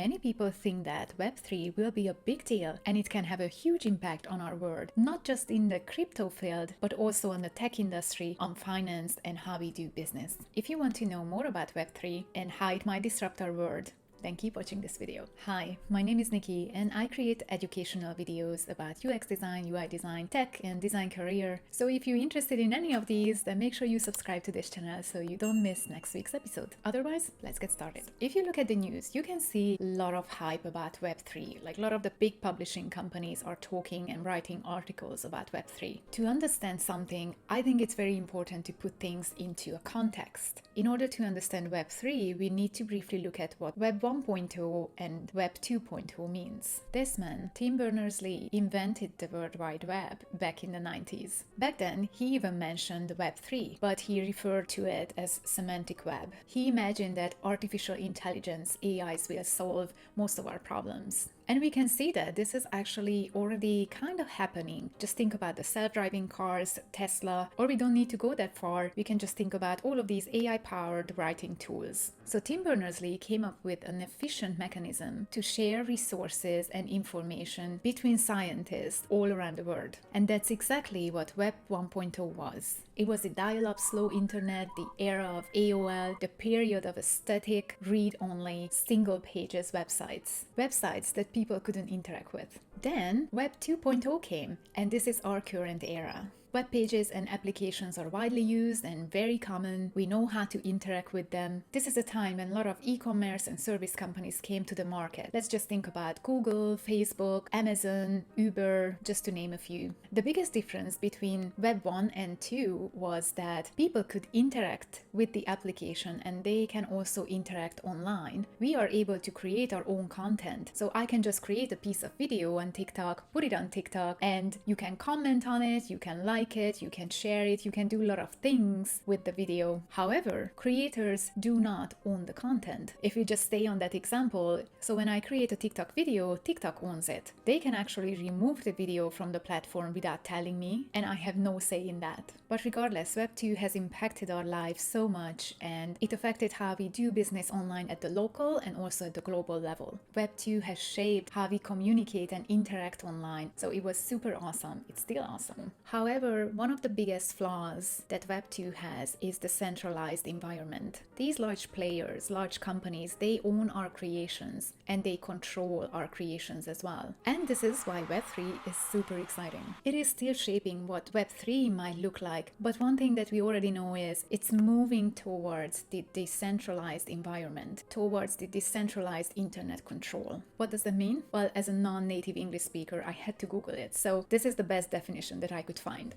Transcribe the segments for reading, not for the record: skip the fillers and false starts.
Many people think that Web3 will be a big deal and it can have a huge impact on our world, not just in the crypto field, but also on the tech industry, on finance, and how we do business. If you want to know more about Web3 and how it might disrupt our world, then keep watching this video. Hi, my name is Nikki and I create educational videos about UX design, UI design, tech and design career. So if you're interested in any of these, then make sure you subscribe to this channel so you don't miss next week's episode. Otherwise, let's get started. If you look at the news, you can see a lot of hype about Web3. Like a lot of the big publishing companies are talking and writing articles about Web3. To understand something, I think it's very important to put things into a context. In order to understand Web3, we need to briefly look at what Web 1.0 and Web 2.0 means. This man, Tim Berners-Lee, invented the World Wide Web back in the 90s. Back then, he even mentioned Web 3, but he referred to it as semantic web. He imagined that artificial intelligence, AIs, will solve most of our problems. And we can see that this is actually already kind of happening. Just think about the self-driving cars, Tesla, or we don't need to go that far. We can just think about all of these AI-powered writing tools. So Tim Berners-Lee came up with an efficient mechanism to share resources and information between scientists all around the world. And that's exactly what Web 1.0 was. It was a dial-up slow internet, the era of AOL, the period of a static, read-only, single pages websites. Websites that people couldn't interact with. Then Web 2.0 came, and this is our current era. Web pages and applications are widely used and very common. We know how to interact with them. This is a time when a lot of e-commerce and service companies came to the market. Let's just think about Google, Facebook, Amazon, Uber, just to name a few. The biggest difference between Web 1 and 2 was that people could interact with the application and they can also interact online. We are able to create our own content. So I can just create a piece of video on TikTok, put it on TikTok, and you can comment on it, you can like it, you can share it, you can do a lot of things with the video. However, creators do not own the content. If we just stay on that example, so when I create a TikTok video, TikTok owns it. They can actually remove the video from the platform without telling me, and I have no say in that. But regardless, Web 2 has impacted our lives so much, and it affected how we do business online at the local and also at the global level. Web 2 has shaped how we communicate and interact online, so it was super awesome. It's still awesome. However, one of the biggest flaws that Web 2 has is the centralized environment. These large players, large companies, they own our creations and they control our creations as well. And this is why Web 3 is super exciting. It is still shaping what Web 3 might look like, but one thing that we already know is it's moving towards the decentralized environment, towards the decentralized internet control. What does that mean? Well, as a non-native English speaker, I had to Google it, so this is the best definition that I could find.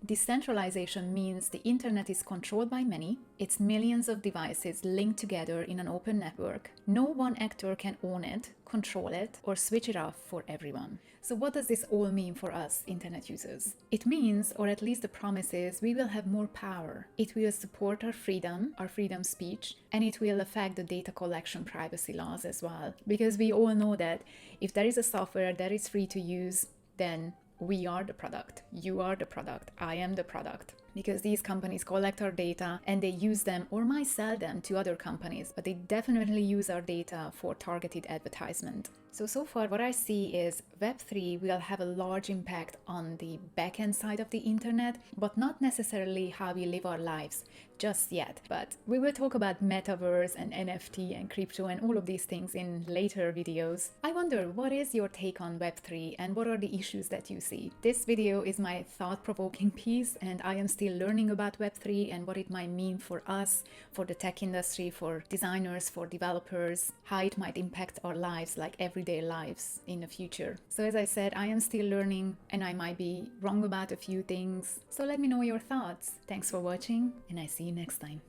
Decentralization means the internet is controlled by many, it's millions of devices linked together in an open network. No one actor can own it, control it, or switch it off for everyone. So what does this all mean for us internet users? It means, or at least the promise is, we will have more power. It will support our freedom speech, and it will affect the data collection privacy laws as well. Because we all know that if there is a software that is free to use, then we are the product, you are the product, I am the product. Because these companies collect our data and they use them or might sell them to other companies, but they definitely use our data for targeted advertisement. So far what I see is Web 3 will have a large impact on the back-end side of the internet, but not necessarily how we live our lives just yet. But we will talk about metaverse and NFT and crypto and all of these things in later videos. I wonder, what is your take on Web 3 and what are the issues that you see? This video is my thought-provoking piece, and I am still learning about Web 3 and what it might mean for us, for the tech industry, for designers, for developers, how it might impact our lives, like everyday lives in the future. So as I said, I am still learning and I might be wrong about a few things. So let me know your thoughts. Thanks for watching and I see you next time.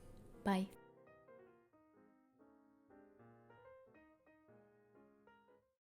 Bye.